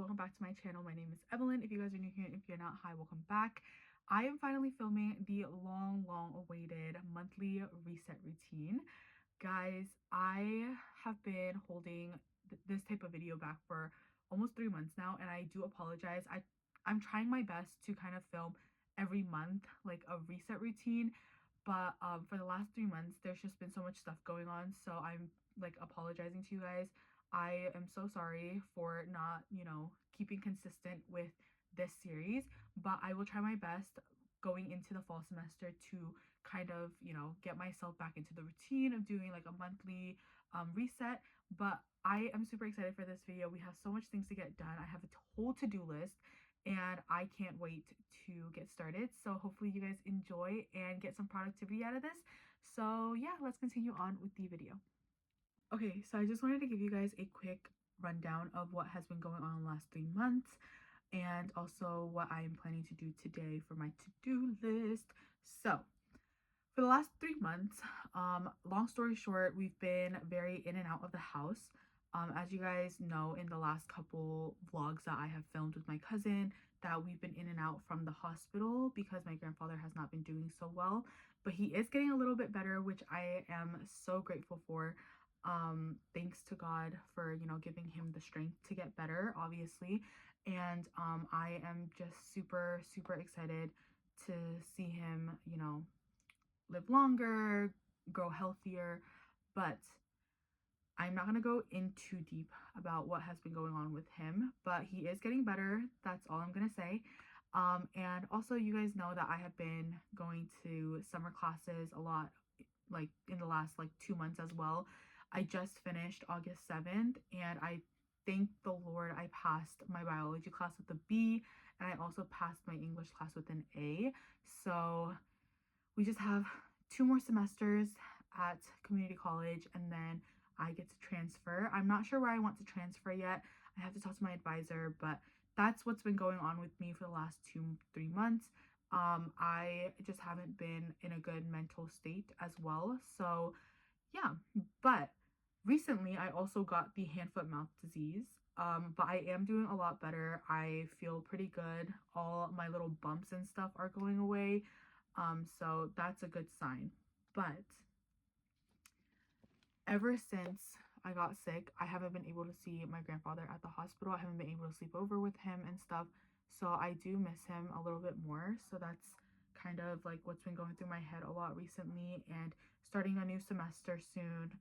welcome back to my channel. My name is Evelyn. If you guys are new here, if you're not, hi, welcome back. I am finally filming the long awaited monthly reset routine. Guys, I have been holding this type of video back for almost 3 months now, and I do apologize. I'm trying my best to kind of film every month like a reset routine, but for the last 3 months there's just been so much stuff going on, so I'm like apologizing to you guys. I am so sorry for not, keeping consistent with this series, but I will try my best going into the fall semester to kind of, get myself back into the routine of doing like a monthly reset. But I am super excited for this video. We have so much things to get done. I have a whole to-do list and I can't wait to get started. So hopefully you guys enjoy and get some productivity out of this. So yeah, let's continue on with the video. Okay, so I just wanted to give you guys a quick rundown of what has been going on the last 3 months and also what I am planning to do today for my to-do list. So for the last 3 months, long story short, we've been very in and out of the house. As you guys know, in the last couple vlogs that I have filmed with my cousin, that we've been in and out from the hospital because my grandfather has not been doing so well, but he is getting a little bit better, which I am so grateful for. Thanks to God for, giving him the strength to get better, obviously. And I am just super excited to see him, live longer, grow healthier. But I'm not going to go in too deep about what has been going on with him, but he is getting better. That's all I'm going to say. And also, you guys know that I have been going to summer classes a lot, like in the last like 2 months as well. I just finished August 7th, and I thank the Lord I passed my biology class with a B, and I also passed my English class with an A. So we just have 2 more semesters at community college, and then I get to transfer. I'm not sure where I want to transfer yet. I have to talk to my advisor, but that's what's been going on with me for the last 2-3 months. I just haven't been in a good mental state as well. So yeah, but recently I also got the hand, foot, mouth disease. But I am doing a lot better. I feel pretty good. All my little bumps and stuff are going away. So that's a good sign. But ever since I got sick, I haven't been able to see my grandfather at the hospital. I haven't been able to sleep over with him and stuff. So I do miss him a little bit more. So that's kind of like what's been going through my head a lot recently, and starting a new semester soon.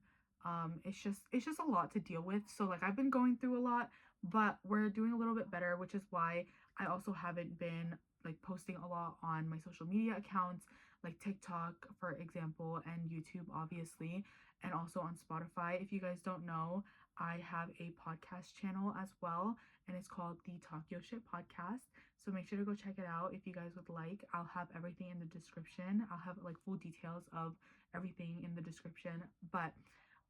It's just a lot to deal with. So like I've been going through a lot, but we're doing a little bit better, which is why I also haven't been like posting a lot on my social media accounts like TikTok, for example, and YouTube, obviously, and also on Spotify. If you guys don't know, I have a podcast channel as well, and it's called the Talk Yo Shit Podcast. So make sure to go check it out if you guys would like. I'll have everything in the description. I'll have like full details of everything in the description. But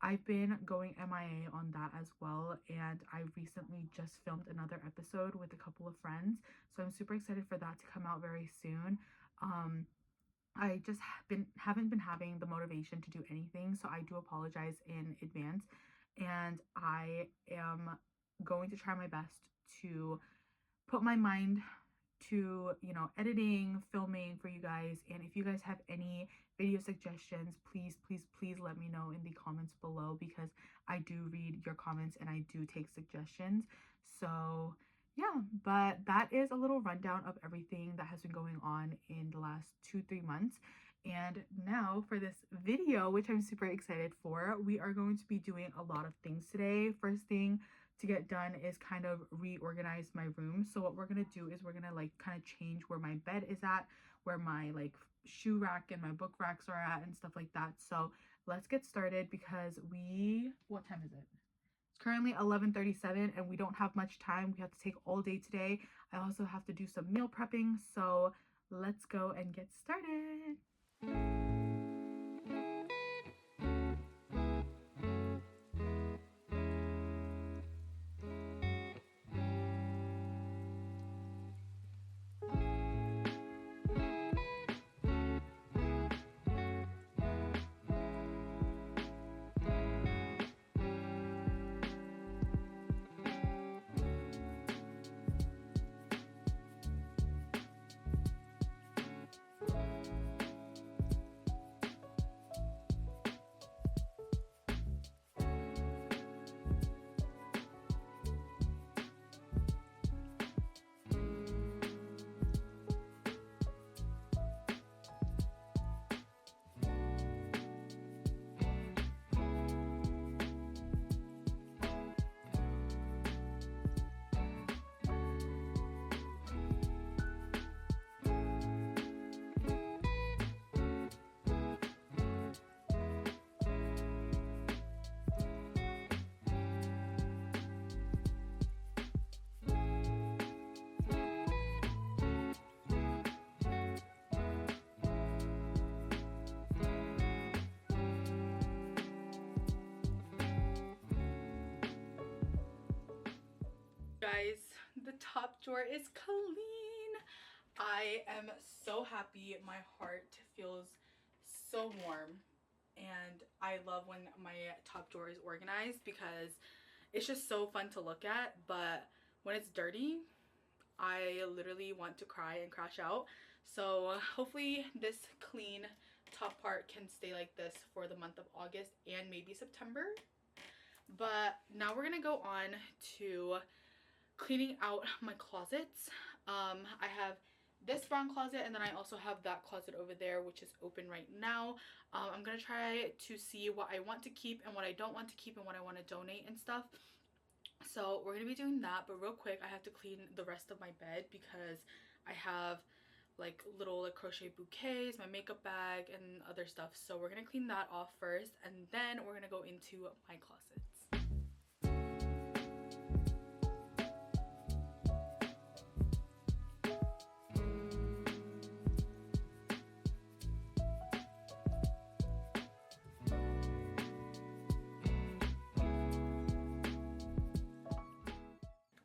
I've been going MIA on that as well, and I recently just filmed another episode with a couple of friends, so I'm super excited for that to come out very soon. I just haven't been having the motivation to do anything, so I do apologize in advance, and I am going to try my best to put my mind to, editing, filming for you guys. And if you guys have any video suggestions, please let me know in the comments below, because I do read your comments and I do take suggestions. So yeah, but that is a little rundown of everything that has been going on in the last 2-3 months. And now for this video, which I'm super excited for, we are going to be doing a lot of things today. First thing to get done is kind of reorganize my room. So what we're gonna do is we're gonna like kind of change where my bed is at, where my like shoe rack and my book racks are at and stuff like that. So let's get started, because what time is it? It's currently 11:37 and we don't have much time. We have to take all day today. I also have to do some meal prepping. So let's go and get started. Guys, the top drawer is clean. I am so happy. My heart feels so warm, and I love when my top drawer is organized because it's just so fun to look at. But when it's dirty, I literally want to cry and crash out. So hopefully this clean top part can stay like this for the month of August and maybe September. But now we're gonna go on to cleaning out my closets. I have this brown closet, and then I also have that closet over there, which is open right now. I'm gonna try to see what I want to keep and what I don't want to keep and what I want to donate and stuff. So we're gonna be doing that, but real quick I have to clean the rest of my bed because I have like little like crochet bouquets, my makeup bag, and other stuff. So we're gonna clean that off first, and then we're gonna go into my closets.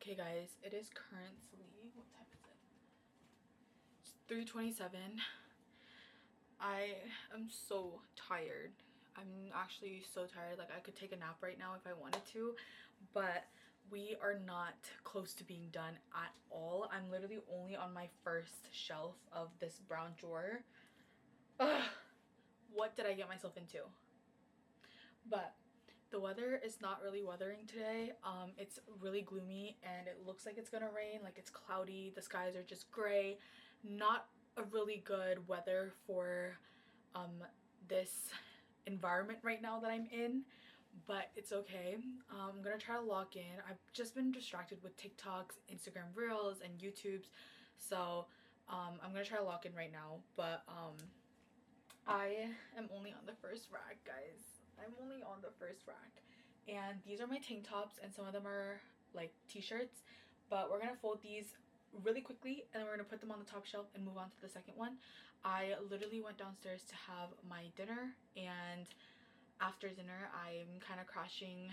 Okay guys, it is currently, what time is it? It's 3:27. I am so tired. I'm actually so tired. Like I could take a nap right now if I wanted to, but we are not close to being done at all. I'm literally only on my first shelf of this brown drawer. Ugh, what did I get myself into? But the weather is not really weathering today. It's really gloomy and it looks like it's gonna rain. Like it's cloudy, the skies are just gray. Not a really good weather for this environment right now that I'm in, but it's okay. I'm gonna try to lock in. I've just been distracted with TikToks, Instagram Reels, and YouTubes, so I'm gonna try to lock in right now. But I am only on the first rack, guys. I'm only on the first rack, and these are my tank tops, and some of them are like t-shirts, but we're gonna fold these really quickly and then we're gonna put them on the top shelf and move on to the second one. I literally went downstairs to have my dinner, and after dinner I'm kind of crashing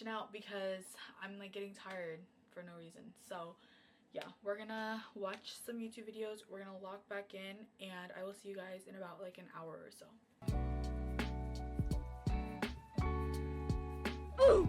out because I'm like getting tired for no reason. So yeah, we're gonna watch some YouTube videos, we're gonna log back in, and I will see you guys in about like an hour or so. Ooh!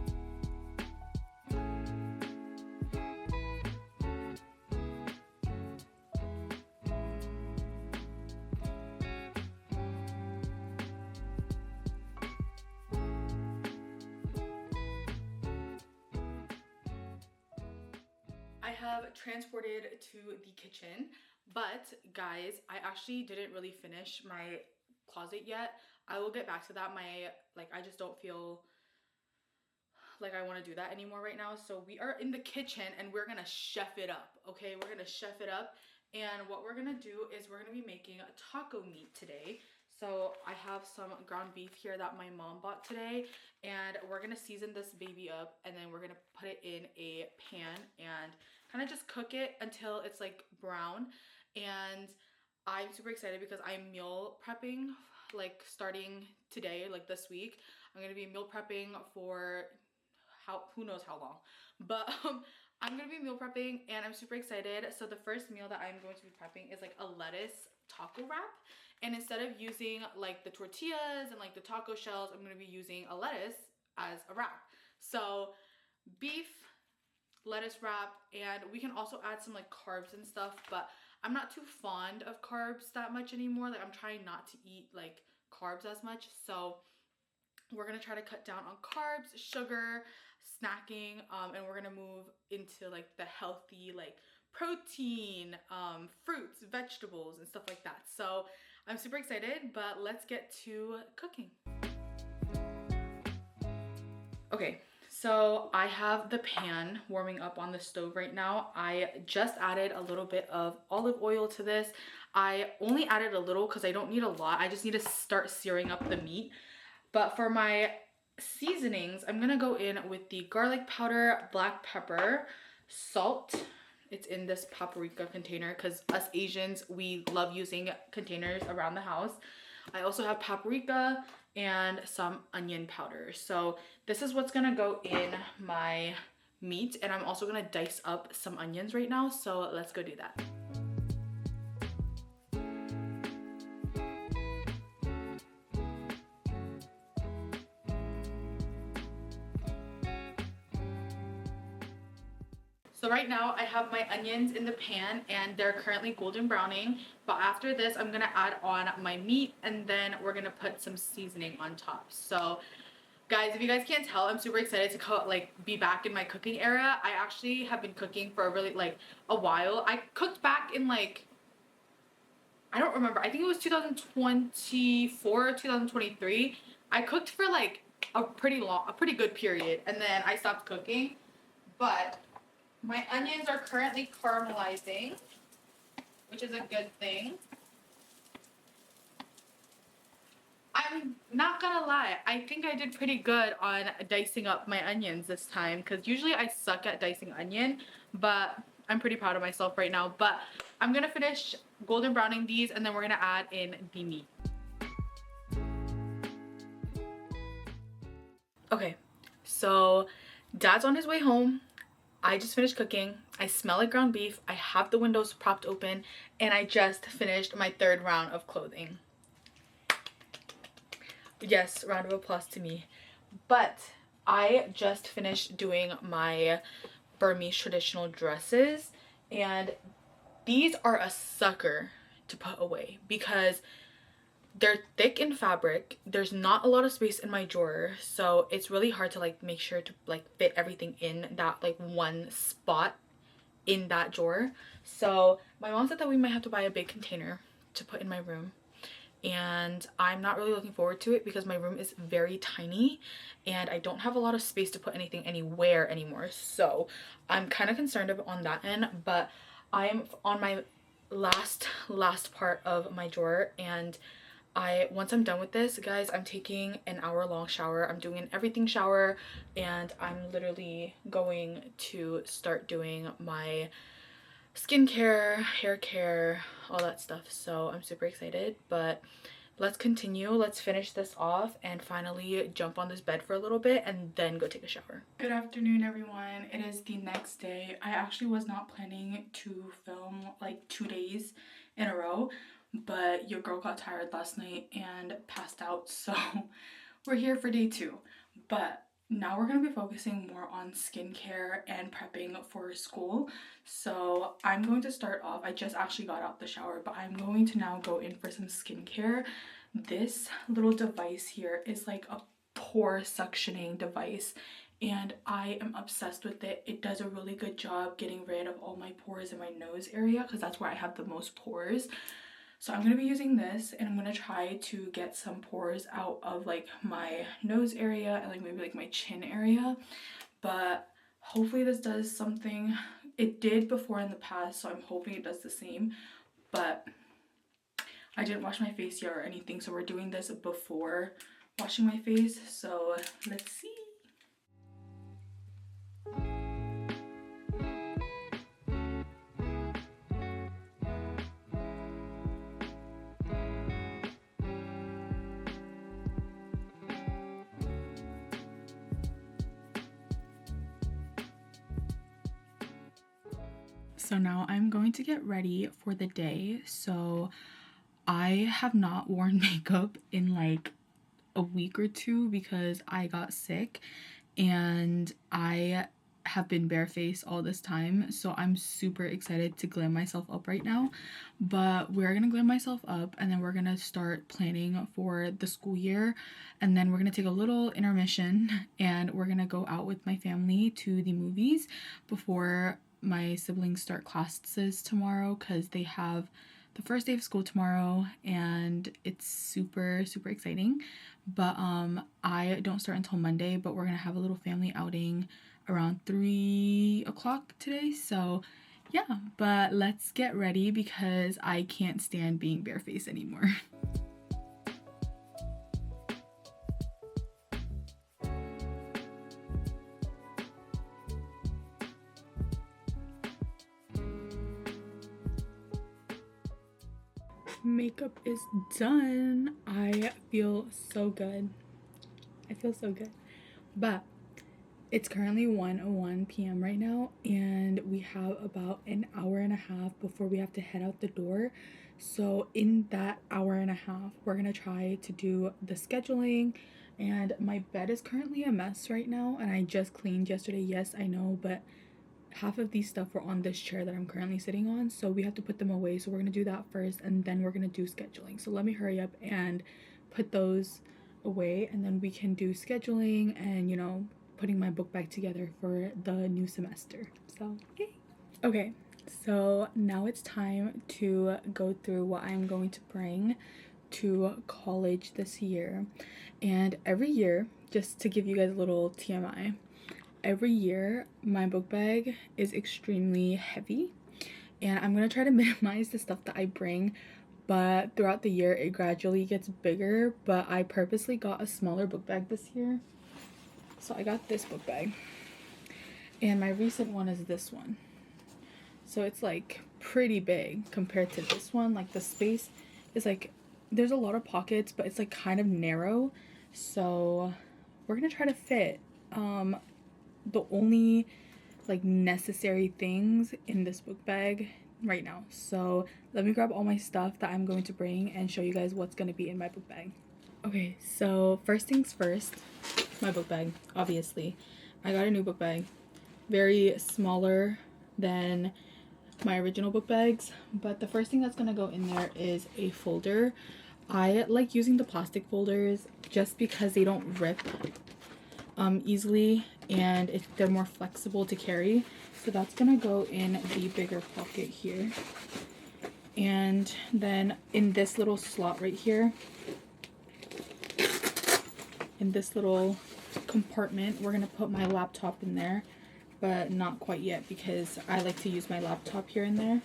I have transported to the kitchen, but guys, I actually didn't really finish my closet yet. I will get back to that. I just don't feel like I want to do that anymore right now. So we are in the kitchen and we're gonna chef it up, okay? We're gonna chef it up, and what we're gonna do is we're gonna be making a taco meat today. So I have some ground beef here that my mom bought today, and we're gonna season this baby up, and then we're gonna put it in a pan and kind of just cook it until it's like brown. And I'm super excited because I'm meal prepping like starting today, like this week. I'm gonna be meal prepping for who knows how long, but I'm gonna be meal prepping and I'm super excited. So the first meal that I'm going to be prepping is like a lettuce taco wrap, and instead of using like the tortillas and like the taco shells, I'm gonna be using a lettuce as a wrap. So beef, lettuce wrap, and we can also add some like carbs and stuff, but I'm not too fond of carbs that much anymore. Like I'm trying not to eat like carbs as much, so we're gonna try to cut down on carbs, sugar, snacking, and we're gonna move into like the healthy like protein, fruits, vegetables, and stuff like that. So I'm super excited, but let's get to cooking. Okay, so I have the pan warming up on the stove right now. I just added a little bit of olive oil to this. I only added a little because I don't need a lot. I just need to start searing up the meat. But for my seasonings, I'm gonna go in with the garlic powder, black pepper, salt. It's in this paprika container because us Asians, we love using containers around the house. I also have paprika and some onion powder. So this is what's gonna go in my meat, and I'm also gonna dice up some onions right now, so let's go do that. So right now I have my onions in the pan and they're currently golden browning, but after this I'm gonna add on my meat and then we're gonna put some seasoning on top. So guys, if you guys can't tell, I'm super excited to be back in my cooking era. I actually have been cooking for a while. I cooked back in I don't remember, I think it was 2024 or 2023. I cooked for a pretty good period, and then I stopped cooking. But my onions are currently caramelizing, which is a good thing. I'm not gonna lie, I think I did pretty good on dicing up my onions this time, because usually I suck at dicing onion, but I'm pretty proud of myself right now. But I'm gonna finish golden browning these and then we're gonna add in the meat. Okay, so Dad's on his way home. I just finished cooking. I smell like ground beef. I have the windows propped open and I just finished my 3rd round of clothing. Yes, round of applause to me. But I just finished doing my Burmese traditional dresses and these are a sucker to put away because they're thick in fabric. There's not a lot of space in my drawer, so it's really hard to make sure to fit everything in that one spot in that drawer. So my mom said that we might have to buy a big container to put in my room, and I'm not really looking forward to it because my room is very tiny and I don't have a lot of space to put anything anywhere anymore. So I'm kind of concerned on that end, but I am on my last part of my drawer, and once I'm done with this, guys, I'm taking an hour-long shower. I'm doing an everything shower, and I'm literally going to start doing my skincare, hair care, all that stuff. So I'm super excited, but let's continue. Let's finish this off and finally jump on this bed for a little bit and then go take a shower. Good afternoon, everyone. It is the next day. I actually was not planning to film 2 days in a row, but your girl got tired last night and passed out, so we're here for day 2. But now we're going to be focusing more on skincare and prepping for school. So I'm going to start off, I just actually got out the shower, but I'm going to now go in for some skincare. This little device here is a pore suctioning device and I am obsessed with it. It does a really good job getting rid of all my pores in my nose area because that's where I have the most pores. So I'm going to be using this and I'm going to try to get some pores out of my nose area and maybe my chin area. But hopefully this does something. It did before in the past, so I'm hoping it does the same. But I didn't wash my face yet or anything, so we're doing this before washing my face. So let's see. So now I'm going to get ready for the day. So I have not worn makeup in a week or 2 because I got sick and I have been barefaced all this time. So I'm super excited to glam myself up right now. But we're gonna glam myself up and then we're gonna start planning for the school year. And then we're gonna take a little intermission and we're gonna go out with my family to the movies before my siblings start classes tomorrow because they have the first day of school tomorrow and it's super exciting. But I don't start until Monday, but we're gonna have a little family outing around 3 o'clock today. So yeah, but let's get ready because I can't stand being barefaced anymore. Makeup is done. I feel so good. But It's currently 1:01 p.m. right now, and we have about an hour and a half before we have to head out the door. So in that hour and a half, we're gonna try to do the scheduling. And my bed is currently a mess right now, and I just cleaned yesterday. Yes, I know, but half of these stuff were on this chair that I'm currently sitting on, so we have to put them away. So we're gonna do that first, and then we're gonna do scheduling. So let me hurry up and put those away, and then we can do scheduling and, you know, putting my book bag together for the new semester. So yay. Okay, so now it's time to go through what I'm going to bring to college this year. And every year, just to give you guys a little TMI, every year my book bag is extremely heavy, and I'm gonna try to minimize the stuff that I bring, but throughout the year it gradually gets bigger. But I purposely got a smaller book bag this year. So I got this book bag, and my recent one is this one. So it's like pretty big compared to this one. Like the space is like, there's a lot of pockets, but it's like kind of narrow. So we're gonna try to fit the only like necessary things in this book bag right now. So let me grab all my stuff that I'm going to bring and show you guys what's going to be in my book bag. Okay, so first things first, my book bag. Obviously I got a new book bag, very smaller than my original book bags, but the first thing that's going to go in there is a folder. I like using the plastic folders just because they don't rip easily, and they're more flexible to carry. So that's gonna go in the bigger pocket here, and then in this little slot right here, in this little compartment, we're gonna put my laptop in there, but not quite yet because I like to use my laptop here and there.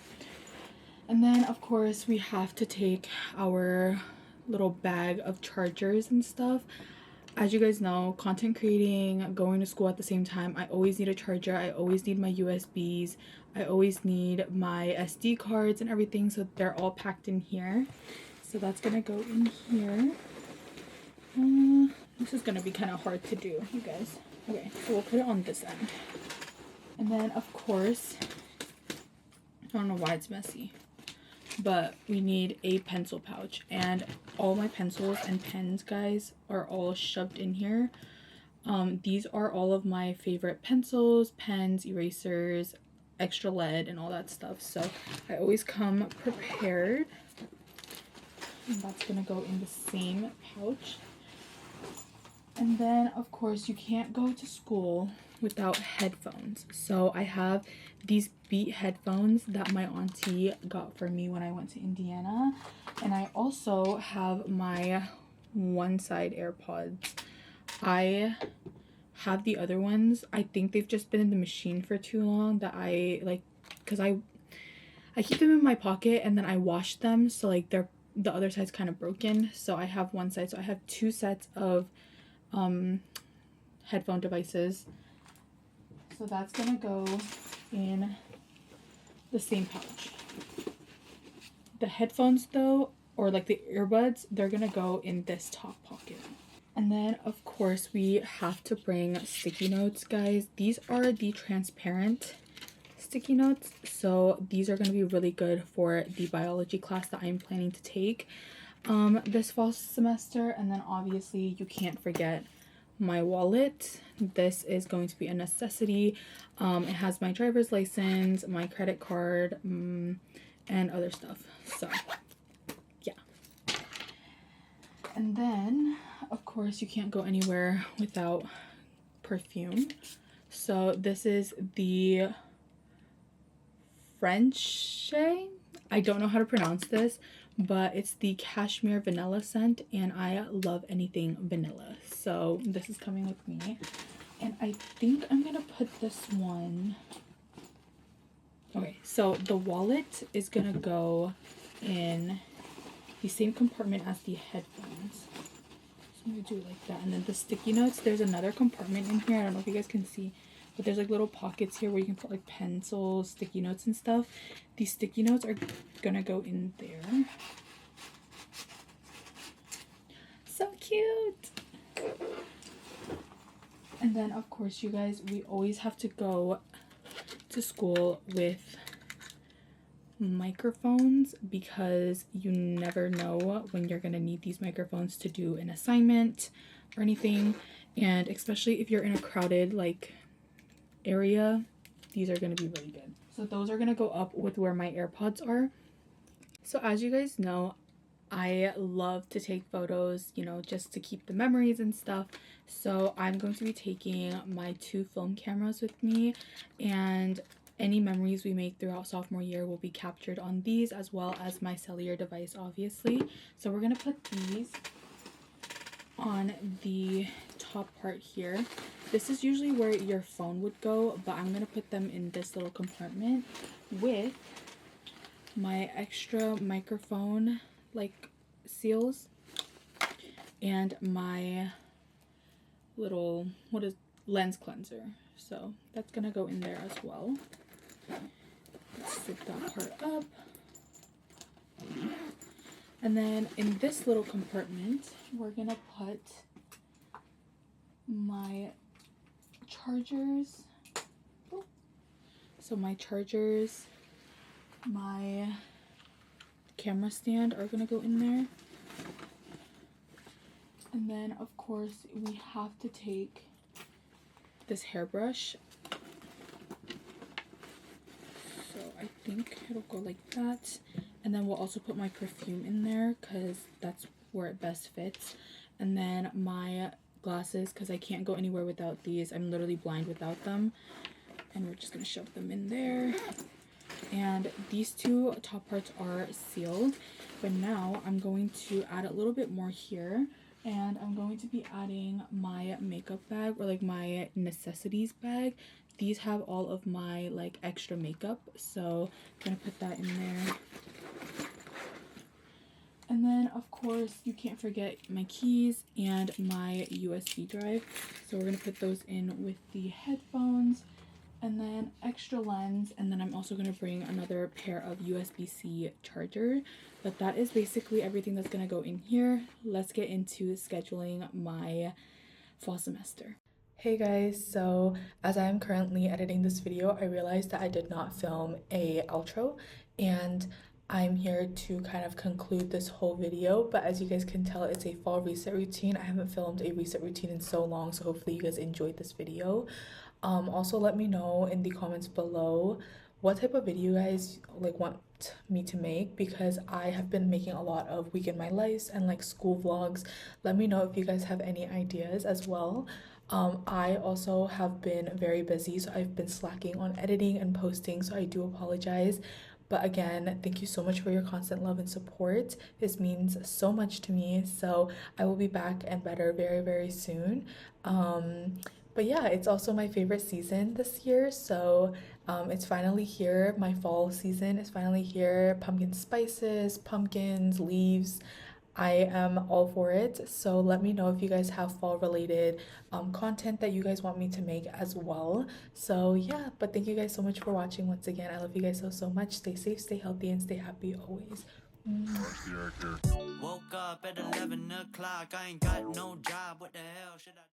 And then of course we have to take our little bag of chargers and stuff. As you guys know, content creating, going to school at the same time, I always need a charger. I always need my USBs. I always need my SD cards and everything. So they're all packed in here. So that's going to go in here. This is going to be kind of hard to do, you guys. Okay, so we'll put it on this end. And then, of course, I don't know why it's messy, but we need a pencil pouch, and all my pencils and pens, guys, are all shoved in here. These are all of my favorite pencils, pens, erasers, extra lead, and all that stuff. So I always come prepared, and that's gonna go in the same pouch. And then of course you can't go to school without headphones. So I have these Beat headphones that my auntie got for me when I went to Indiana, and I also have my one side AirPods. I have the other ones. I think they've just been in the machine for too long that I like, because I keep them in my pocket and then I wash them, so like the other side's kind of broken. So I have one side. So I have two sets of headphone devices. So that's gonna go in the same pouch. The headphones though, or like the earbuds, they're gonna go in this top pocket. And then of course we have to bring sticky notes, guys. These are the transparent sticky notes, so these are going to be really good for the biology class that I'm planning to take this fall semester. And then obviously you can't forget my wallet. This is going to be a necessity. It has my driver's license, my credit card, and other stuff. So yeah. And then of course you can't go anywhere without perfume. So this is the French, I don't know how to pronounce this, but it's the cashmere vanilla scent, and I love anything vanilla, so this is coming with me. And I think I'm gonna put this one, okay, so the wallet is gonna go in the same compartment as the headphones. So I'm gonna do it like that. And then the sticky notes, there's another compartment in here. I don't know if you guys can see, but there's like little pockets here where you can put like pencils, sticky notes and stuff. These sticky notes are gonna go in there. So cute. And then of course, you guys, we always have to go to school with microphones because you never know when you're gonna need these microphones to do an assignment or anything, and especially if you're in a crowded like area, these are gonna be really good. So those are gonna go up with where my AirPods are. So as you guys know, I love to take photos, you know, just to keep the memories and stuff. So I'm going to be taking my 2 film cameras with me, and any memories we make throughout sophomore year will be captured on these, as well as my cellular device, obviously. So we're gonna put these on the top part here. This is usually where your phone would go, but I'm gonna put them in this little compartment with my extra microphone like seals and my little lens cleanser. So that's gonna go in there as well. Let's zip that part up. And then in this little compartment, we're gonna put my chargers. So my chargers, my camera stand are gonna go in there. And then of course we have to take this hairbrush. So I think it'll go like that. And then we'll also put my perfume in there because that's where it best fits. And then my glasses, because I can't go anywhere without these. I'm literally blind without them. And we're just gonna shove them in there. And these 2 top parts are sealed, but now I'm going to add a little bit more here, and I'm going to be adding my makeup bag, or like my necessities bag. These have all of my like extra makeup, so I'm gonna put that in there. And then of course you can't forget my keys and my USB drive, so we're gonna put those in with the headphones. And then extra lens, and then I'm also going to bring another pair of USB-C charger. But that is basically everything that's going to go in here. Let's get into scheduling my fall semester. Hey guys, so as I am currently editing this video, I realized that I did not film a outro, and I'm here to kind of conclude this whole video. But as you guys can tell, it's a fall reset routine. I haven't filmed a reset routine in so long, so hopefully you guys enjoyed this video. Also let me know in the comments below what type of video you guys like want me to make, because I have been making a lot of week in my life and like school vlogs. Let me know if you guys have any ideas as well. I also have been very busy, so I've been slacking on editing and posting, so I do apologize. But again, thank you so much for your constant love and support. This means so much to me. So I will be back and better very, very soon. But yeah, it's also my favorite season this year, so it's finally here. My fall season is finally here. Pumpkin spices, pumpkins, leaves. I am all for it. So let me know if you guys have fall related content that you guys want me to make as well. So yeah, but thank you guys so much for watching once again. I love you guys so much. Stay safe, stay healthy, and stay happy always. Woke up at 11 o'clock. I ain't got no job. What the hell should I